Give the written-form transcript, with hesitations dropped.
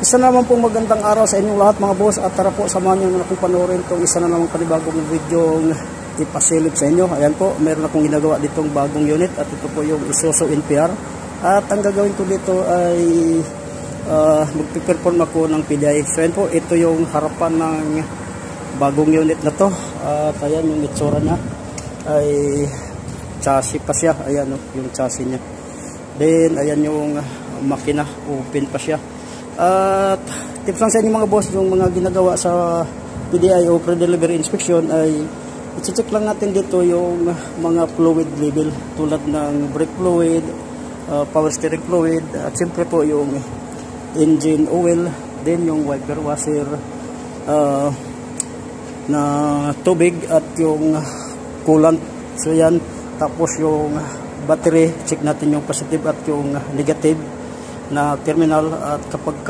Isa naman pong magandang araw sa inyong lahat mga boss, at tara po samahan niyo na akong panoorin itong isa na namang panibagong video ipasilip sa inyo. Ayan po, meron akong ginagawa ditong bagong unit at ito po yung Isuzu NPR. At ang gagawin ko dito ay magpiperform ako ng PDI. So ayan po, ito yung harapan ng bagong unit na to. At ayan yung itsura niya ay chassis pa siya. Ayan yung chassis niya. Then ayan yung makina, open pa siya. At tips lang sa inyo mga boss, yung mga ginagawa sa PDI o pre-delivery inspection ay i-check lang natin dito yung mga fluid level tulad ng brake fluid, power steering fluid, at siyempre po yung engine oil, then yung wiper washer na tubig at yung coolant. So yan, tapos yung battery, check natin yung positive at yung negative na terminal. At kapag